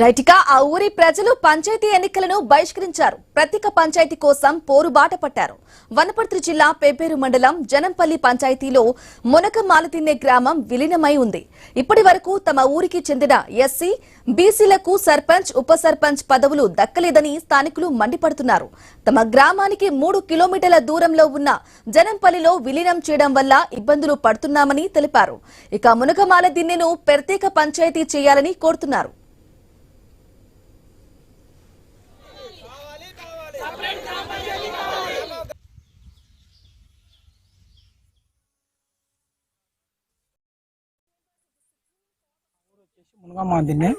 రైట్గా ఆ ఊరి ప్రజలు పంచాయతీ ఎన్నికలను బహిష్కరించారు. ప్రత్యేక పంచాయతీ కోసం పోరుబాట పట్టారు. వనపర్తి జిల్లా పెబ్బేరు మండలం జనంపల్లి పంచాయతీలో మునకమాలతిన్నె గ్రామం విలీనమై ఉంది. ఇప్పటి వరకు తమ ఊరికి చెందిన ఎస్సీ, బీసీలకు సర్పంచ్, ఉప సర్పంచ్ పదవులు దక్కలేదని స్థానికులు మండిపడుతున్నారు. తమ గ్రామానికి 3 కిలోమీటర్ల దూరంలో ఉన్న జనంపల్లిలో విలీనం చేయడం వల్ల ఇబ్బందులు పడుతున్నామని తెలిపారు. ఇక మునకమాలతిన్నెను ప్రత్యేక పంచాయతీ చేయాలని కోరుతున్నారు. మునగమాలతిన్నె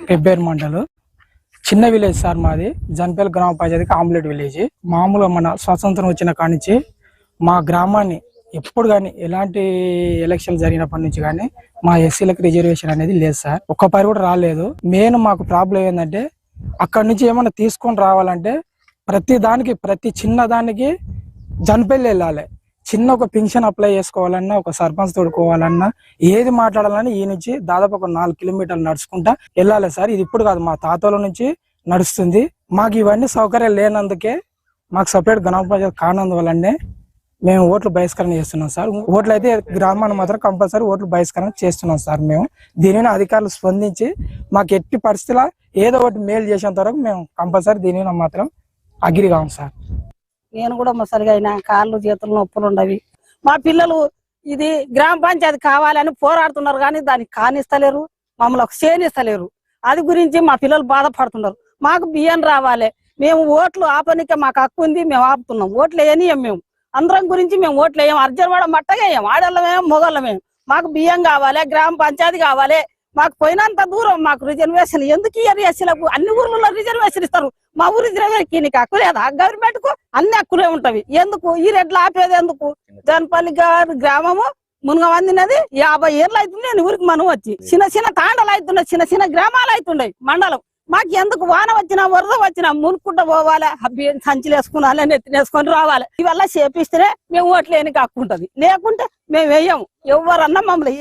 పెబ్బేరు మండలం చిన్న విలేజ్ సార్. మాది జన్పల్లి గ్రామ పంచాయతీకి ఆమ్లెట్ విలేజ్. మామూలుగా మన స్వాతంత్రం వచ్చిన కాడి నుంచి మా గ్రామాన్ని ఎప్పుడు కానీ ఎలాంటి ఎలక్షన్ జరిగినప్పటి నుంచి కానీ మా ఎస్సీలకు రిజర్వేషన్ అనేది లేదు సార్. ఒక్క పని కూడా రాలేదు. మెయిన్ మాకు ప్రాబ్లం ఏంటంటే అక్కడి నుంచి ఏమన్నా తీసుకొని రావాలంటే ప్రతి చిన్న దానికి జన్పల్లి వెళ్ళాలి. చిన్న ఒక పింఛన్ అప్లై చేసుకోవాలన్నా, ఒక సర్పంచ్ తోడుకోవాలన్నా, ఏది మాట్లాడాలన్నా ఈ నుంచి దాదాపు ఒక 4 కిలోమీటర్లు నడుచుకుంటా వెళ్ళాలి సార్. ఇది ఇప్పుడు కాదు, మా తాతల నుంచి నడుస్తుంది. మాకు ఇవన్నీ సౌకర్యాలు లేనందుకే, మాకు సపరేట్ గ్రామ పంచాయతీ కానందువల్లనే మేము ఓట్లు బహిష్కరణ చేస్తున్నాం సార్. ఓట్లు అయితే గ్రామాన్ని మాత్రం కంపల్సరీ ఓట్లు బహిష్కరణ చేస్తున్నాం సార్. మేము దీనిని అధికారులు స్పందించి మాకు ఎట్టి పరిస్థితుల్లో ఏదో ఒకటి మేలు చేసేంత వరకు మేము కంపల్సరీ దీనిని మాత్రం అగ్రి కావం సార్. నేను కూడా ముసలిగా అయినా, కాళ్ళు చేతులు నొప్పులు ఉండవి. మా పిల్లలు ఇది గ్రామ పంచాయతీ కావాలని పోరాడుతున్నారు, కానీ దానికి కానిస్తలేరు, మమ్మల్ని ఒక చేనిస్తలేరు. అది గురించి మా పిల్లలు బాధపడుతున్నారు. మాకు బియ్యం రావాలి, మేము ఓట్లు ఆపనికే మాకు హక్కు ఉంది, మేము ఆపుతున్నాం. ఓట్లు వేయనియం, మేము అందరం గురించి మేము ఓట్లు వేయం. అర్జునవాడ మట్టగా వేయం, ఆడళ్ళమేం మొగళ్ళమేం. మాకు బియ్యం కావాలి, గ్రామ పంచాయతీ కావాలి. మాకు పోయినంత దూరం మాకు రిజర్వేషన్ ఎందుకు ఇయ్యారు? ఎస్సీలకు అన్ని ఊర్లలో రిజర్వేషన్ ఇస్తారు, మా ఊరి రిజర్వేషన్ నీకు హక్కు లేదా? గవర్నమెంట్ కు అన్ని హక్కులే ఉంటవి. ఎందుకు ఈ రెడ్లు ఆపేది ఎందుకు? జనపల్లి గ్రామము మునగమాలతిన్నెది 50 ఏళ్ళు అవుతుంది. నేను ఊరికి మనం వచ్చి చిన్న తాండలు అవుతున్నాయి, చిన్న గ్రామాలు అవుతుండయి మండలం. మాకు ఎందుకు వాన వచ్చినా వరద వచ్చినా మునుక్కుంటూ పోవాలి, సంచులు వేసుకున్నాలి, నెత్తినేసుకొని రావాలి. ఇవల్ల చేపిస్తేనే మేము ఓట్లు వేయనికి హక్కు ఉంటది, లేకుంటే మేము వేయము. ఎవరన్నా మమ్మల్ని